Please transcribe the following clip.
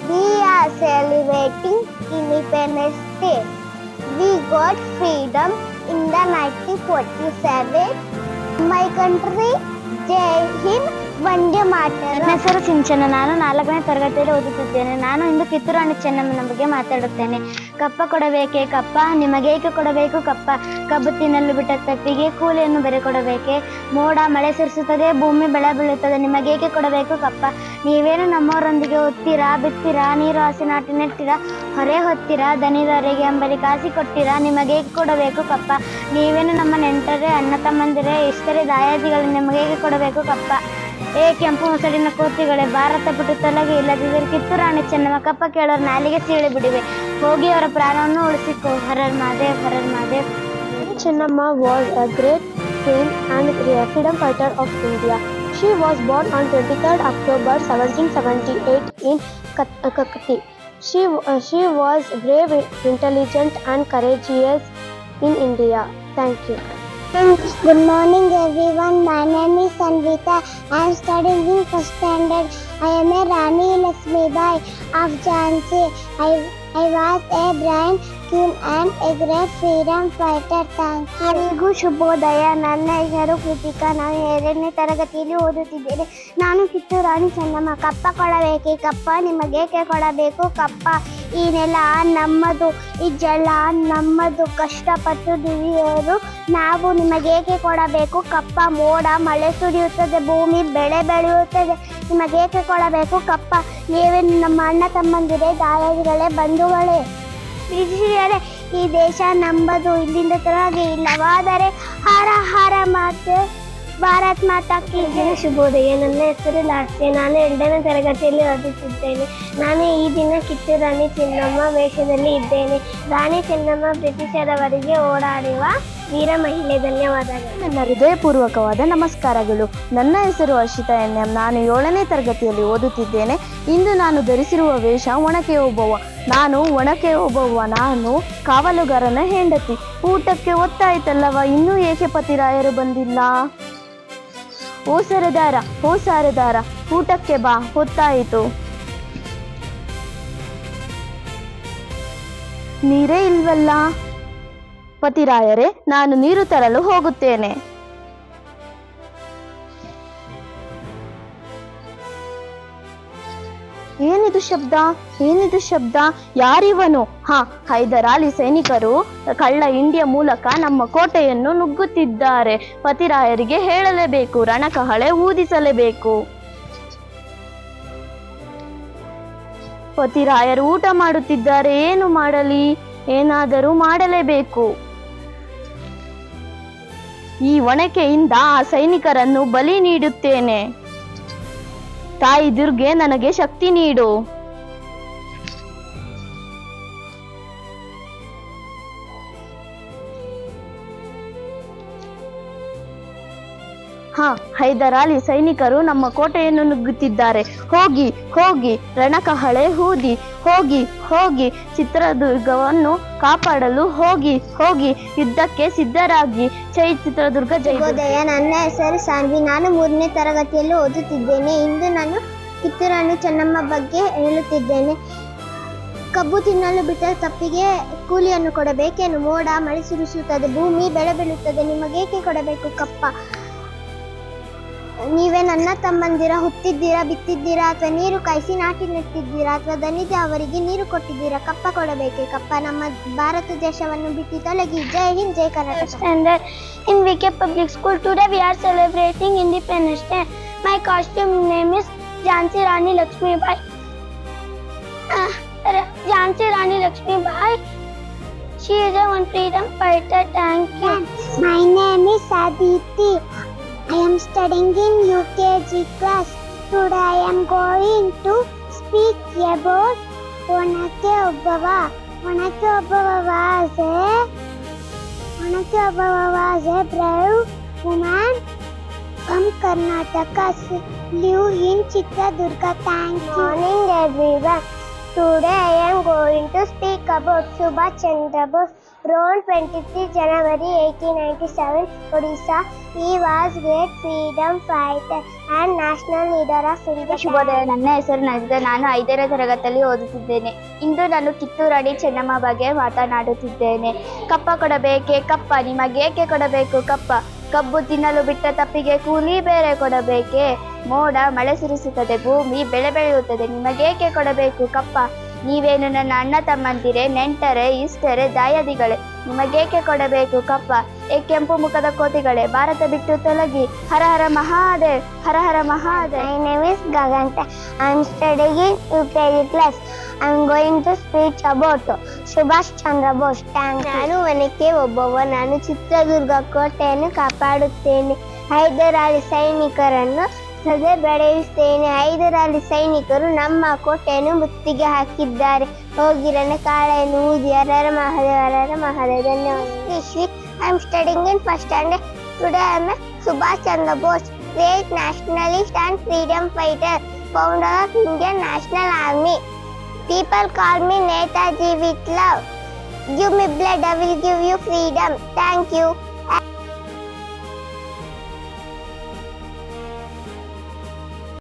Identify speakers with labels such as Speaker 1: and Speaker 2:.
Speaker 1: We are celebrating Independence Day. We got freedom in the 1947. My country, Jai Hind, Vande Mataram.
Speaker 2: ನನ್ನ ಹೆಸರು ಸಿಂಚನ. ನಾನು 4ನೇ ತರಗತಿಯಲ್ಲಿ ಓದುತ್ತಿದ್ದೇನೆ. ನಾನು ಇಂದು ಕಿತ್ತೂರು ರಾಣಿ ಚೆನ್ನಮ್ಮನ ಬಗ್ಗೆ ಮಾತಾಡುತ್ತೇನೆ. ಕಪ್ಪ ಕೊಡಬೇಕೆ ಕಪ್ಪ, ನಿಮಗೇಕೆ ಕೊಡಬೇಕು ಕಪ್ಪ? ಕಬ್ಬು ತಿನ್ನಲು ಬಿಟ್ಟ ತಪ್ಪಿಗೆ ಕೂಲಿಯನ್ನು ಬೆಲೆ ಕೊಡಬೇಕೆ? ಮೋಡ ಮಳೆ ಸುರಿಸುತ್ತದೆ, ಭೂಮಿ ಬೆಳೆ ಬೀಳುತ್ತದೆ, ನಿಮಗೇಕೆ ಕೊಡಬೇಕು ಕಪ್ಪ? ನೀವೇನು ನಮ್ಮವರೊಂದಿಗೆ ಒತ್ತೀರಾ, ಬಿತ್ತೀರಾ, ನೀರು ಹಾಸಿ ನಾಟಿ ನೆಟ್ಟಿರಾ, ಹೊರೆ ಹೊತ್ತೀರಾ, ದನಿದವರಿಗೆ ಅಂಬಲಿ ಕಾಸಿ ಕೊಟ್ಟಿರಾ, ನಿಮಗೇಕೆ ಕೊಡಬೇಕು ಕಪ್ಪ? ನೀವೇನು ನಮ್ಮ ನೆಂಟರೇ, ಅಣ್ಣ ತಮ್ಮಂದಿರೇ, ಇಷ್ಟರೇ, ದಾಯಾದಿಗಳು, ನಿಮಗೇಕೆ ಕೊಡಬೇಕು ಕಪ್ಪ? ಕೆಂಪು ಮೊಸಳಿನ ಕೋತಿಗಳೇ, ಭಾರತ ಬಿಟ್ಟು ತೊಲಗಿ, ಇಲ್ಲದಿದ್ದರೆ ಕಿತ್ತೂರು ರಾಣಿ ಚೆನ್ನಮ್ಮ ಕಪ್ಪ ಕೇಳೋರು ನಾಲಿಗೆ ಸೀಳಿ ಬಿಡಿವೆ. ಹೋಗಿ ಅವರ ಪ್ರಾಣವನ್ನು ಉಳಿಸಿಕೋ. Har Mahadev, Har Mahadev.
Speaker 3: Chennamma was a great queen and freedom fighter of India. She was born on 23rd October 1778 in Kakati. She was brave, intelligent and courageous in India. Thank you.
Speaker 1: Good morning everyone. My name is Sanvita. I am studying in first standard. I am a Rani Lakshmibai of Jhansi. I was a brave queen and a great freedom fighter. Thank you. ಎಲ್ಲರಿಗೂ ಶುಭೋದಯ. ನನ್ನ ಹೆಸರು ಕೃತಿಕಾ. ನಾನು 2ನೇ ತರಗತಿಯಲ್ಲಿ ಓದುತ್ತಿದ್ದೇನೆ. ನಾನು ಕಿತ್ತೂರು ರಾಣಿ ಚೆನ್ನಮ್ಮ. ಕಪ್ಪ ಕೊಡಬೇಕೆ ಕಪ್ಪ, ನಿಮಗೇಕೆ ಕೊಡಬೇಕು ಕಪ್ಪ? ಈ ನೆಲ ನಮ್ಮದು, ಈ ಜಲ ನಮ್ಮದು, ಕಷ್ಟಪಟ್ಟು ದುಡಿಯೋರು ನಾವು, ನಿಮಗೇಕೆ ಕೊಡಬೇಕು ಕಪ್ಪ? ಮೋಡ ಮಳೆ ಸುರಿಯುತ್ತದೆ, ಭೂಮಿ ಬೆಳೆ ಬೆಳೆಯುತ್ತದೆ, ನಿಮಗೇಕೆ ಕೊಡಬೇಕು ಕಪ್ಪ? ನೀವೇ ನಮ್ಮ ಅಣ್ಣ ತಮ್ಮಂದಿರೇ, ದಾಯಾದಿಗಳೇ, ಬಂಧುಗಳೇ, ಬ್ರಿಟಿಷರೇ, ಈ ದೇಶ ನಮ್ಮದು, ಇಲ್ಲಿಂದ ತೊಲಗಿ, ಇಲ್ಲವಾದರೆ ಹರ ಹರ ಮಾತೆ ಭಾರತ್ ಮಾತಾ ಕಿ ಜೈ.
Speaker 3: ಶುಭೋದಯ. ನನ್ನ ಹೆಸರು ಲಾಸ್ಯ. ನಾನು 2ನೇ ತರಗತಿಯಲ್ಲಿ ಓದುತ್ತಿದ್ದೇನೆ. ನಾನು ಈ ದಿನ ಕಿತ್ತೂರು ರಾಣಿ ಚೆನ್ನಮ್ಮ ವೇಷದಲ್ಲಿ ಇದ್ದೇನೆ. ರಾಣಿ ಚೆನ್ನಮ್ಮ ಬ್ರಿಟಿಷರವರಿಗೆ ಓಡಾಡುವ ವೀರ ಮಹಿಳೆ. ಧನ್ಯವಾದಗಳು.
Speaker 2: ನನ್ನ ಹೃದಯಪೂರ್ವಕವಾದ ನಮಸ್ಕಾರಗಳು. ನನ್ನ ಹೆಸರು ಹರ್ಷಿತಾ ಎನ್.ಎಂ. ನಾನು 7ನೇ ತರಗತಿಯಲ್ಲಿ ಓದುತ್ತಿದ್ದೇನೆ. ಇಂದು ನಾನು ಧರಿಸಿರುವ ವೇಷ ಒಣಕೆ ಓಬವ್ವ. ನಾನು ಒಣಕೆ ಓಬವ್ವ. ನಾನು ಕಾವಲುಗಾರನ ಹೆಂಡತಿ. ಊಟಕ್ಕೆ ಒತ್ತಾಯ್ತಲ್ಲವ, ಇನ್ನೂ ಏಕೆ ಪತಿರಾಯರು ಬಂದಿಲ್ಲ? ಓ ಸರದಾರ, ಓ ಸಾರದಾರ, ಊಟಕ್ಕೆ ಬಾ, ಹೊತ್ತಾಯಿತು. ನೀರೇ ಇಲ್ವಲ್ಲ? ಪತಿರಾಯರೇ, ನಾನು ನೀರು ತರಲು ಹೋಗುತ್ತೇನೆ. ಏನಿದು ಶಬ್ದ, ಏನಿದು ಶಬ್ದ? ಯಾರಿವನು? ಹೈದರಾಲಿ ಸೈನಿಕರು ಕಳ್ಳ ಇಂಡಿಯ ಮೂಲಕ ನಮ್ಮ ಕೋಟೆಯನ್ನು ನುಗ್ಗುತ್ತಿದ್ದಾರೆ. ಪತಿರಾಯರಿಗೆ ಹೇಳಲೇಬೇಕು, ರಣಕಹಳೆ ಊದಿಸಲೇಬೇಕು. ಪತಿರಾಯರು ಊಟ ಮಾಡುತ್ತಿದ್ದಾರೆ, ಏನು ಮಾಡಲಿ? ಏನಾದರೂ ಮಾಡಲೇಬೇಕು. ಈ ಒಣಕೆಯಿಂದ ಆ ಸೈನಿಕರನ್ನು ಬಲಿ ನೀಡುತ್ತೇನೆ. ತಾಯಿ ದುರ್ಗೆ, ನನಗೆ ಶಕ್ತಿ ನೀಡು. ಹೈದರಾಲಿ ಸೈನಿಕರು ನಮ್ಮ ಕೋಟೆಯನ್ನು ನುಗ್ಗುತ್ತಿದ್ದಾರೆ. ಹೋಗಿ ಹೋಗಿ ರಣಕಹಳೆ ಊದಿ, ಹೋಗಿ ಹೋಗಿ ಚಿತ್ರದುರ್ಗವನ್ನು ಕಾಪಾಡಲು ಹೋಗಿ ಹೋಗಿ ಯುದ್ಧಕ್ಕೆ ಸಿದ್ಧರಾಗಿ. ಜೈ ಚಿತ್ರದುರ್ಗ, ಜೈ.
Speaker 1: ಶುಭೋದಯ. ನನ್ನ ಹೆಸರು ಸಾನ್ವಿ. ನಾನು 3ನೇ ತರಗತಿಯಲ್ಲಿ ಓದುತ್ತಿದ್ದೇನೆ. ಇಂದು ನಾನು ಕಿತ್ತೂರು ರಾಣಿ ಚೆನ್ನಮ್ಮ ಬಗ್ಗೆ ಹೇಳುತ್ತಿದ್ದೇನೆ. ಕಬ್ಬು ತಿನ್ನಲು ಬಿಟ್ಟ ತಪ್ಪಿಗೆ ಕೂಲಿಯನ್ನು ಕೊಡಬೇಕೇನು? ಮೋಡ ಮಳೆ ಸುರಿಸುತ್ತದೆ, ಭೂಮಿ ಬೆಳೆ ಬೆಳೆಯುತ್ತದೆ, ನಿಮಗೇಕೆ ಕೊಡಬೇಕು ಕಪ್ಪ? ನೀವೇ ನನ್ನ ತಮ್ಮಂದಿರ, ಹುತ್ತಿದ್ದೀರಾ, ಬಿತ್ತಿದ್ದೀರಾ, ಅಥವಾ ನೀರು ಕಾಯಿಸಿ ನಾಟಿ ನೆಟ್ಟಿದ್ದೀರಾ, ಅಥವಾ ದನಿದ ಅವರಿಗೆ ನೀರು ಕೊಟ್ಟಿದ್ದೀರಾ? ಕಪ್ಪ ಕೊಡಬೇಕೆ ಕಪ್ಪ? ನಮ್ಮ ಭಾರತ ದೇಶವನ್ನು ಬಿಟ್ಟು ತೊಲಗಿ. ಜೈ ಹಿಂದ್, ಜೈ Karnataka.
Speaker 3: Standard in VK Public School. Today we are celebrating Independence Day. My costume name is Jhansi Rani Lakshmibai. Jhansi Rani Lakshmibai. She is a one freedom fighter. Thank you.
Speaker 1: My name is Aditi. I am studying in UKG class. Today I am going to speak about Onake Obbava. Onake Obbava was a brave woman from Karnataka. Live in Chitradurga. Thank you. Morning everyone. Today I am going to speak about Subhash Chandra Bose. Born 23 January 1897, Odisha, he was great freedom fighter and national leader of India.
Speaker 2: ಶುಭೋದಯ. ನನ್ನ ಹೆಸರು ನಜಿದಾ. ನಾನು 5ನೇ ತರಗತಿಯಲ್ಲಿ ಓದುತ್ತಿದ್ದೇನೆ. ಇಂದು ನಾನು ಕಿತ್ತೂರು ರಾಣಿ ಚೆನ್ನಮ್ಮ ಬಗ್ಗೆ ಮಾತನಾಡುತ್ತಿದ್ದೇನೆ. ಕಪ್ಪ ಕೊಡಬೇಕೆ ಕಪ್ಪ, ನಿಮಗೇಕೆ ಕೊಡಬೇಕು ಕಪ್ಪ? ಕಬ್ಬು ತಿನ್ನಲು ಬಿಟ್ಟ ತಪ್ಪಿಗೆ ಕೂಲಿ ಬೇರೆ ಕೊಡಬೇಕೆ? ಮೋಡ ಮಳೆ ಸುರಿಸುತ್ತದೆ, ಭೂಮಿ ಬೆಳೆ ಬೆಳೆಯುತ್ತದೆ, ನಿಮಗೇಕೆ ಕೊಡಬೇಕು ಕಪ್ಪ? ನೀವೇನು ನನ್ನ ಅಣ್ಣ ತಮ್ಮಂದಿರೆ, ನೆಂಟರೆ, ಇಷ್ಟರೆ, ದಾಯಾದಿಗಳೇ, ನಿಮಗೇಕೆ ಕೊಡಬೇಕು ಕಪ್ಪ? ಕೆಂಪು ಮುಖದ ಕೋತಿಗಳೇ, ಭಾರತ ಬಿಟ್ಟು ತೊಲಗಿ, ಹರ ಹರ ಮಹಾದೇವ್, ಹರ ಹರ Mahadev.
Speaker 1: My name is Gaganta. I am studying in UKG class. I am going to speak about Subhash Chandra Bose. ನಾನು ಒನಕೆ ಒಬ್ಬವ. ನಾನು ಚಿತ್ರದುರ್ಗ ಕೋಟೆಯನ್ನು ಕಾಪಾಡುತ್ತೇನೆ. ಹೈದರಾಲಿ ಸೈನಿಕರನ್ನು ಸದೆ ಬೆಳೆಯುತ್ತೇನೆ. ಹೈದರಾಲಿ ಸೈನಿಕರು ನಮ್ಮ ಕೋಟೆಯನ್ನು ಮುತ್ತಿಗೆ ಹಾಕಿದ್ದಾರೆ. ಹೋಗಿರನ ಕಾಳೆಯನ್ನು ಊದಿ ಹರರ ಮಹಾದೇವ, ಹರರ ಮಹಾದೇವ. ಧನ್ಯವಾದ. I am studying in first standard. Today I am Subhash Chandra Bose, great nationalist and freedom fighter, founder of Indian National Army. People call me Netaji with love. Give me blood, I will give you freedom. Thank you.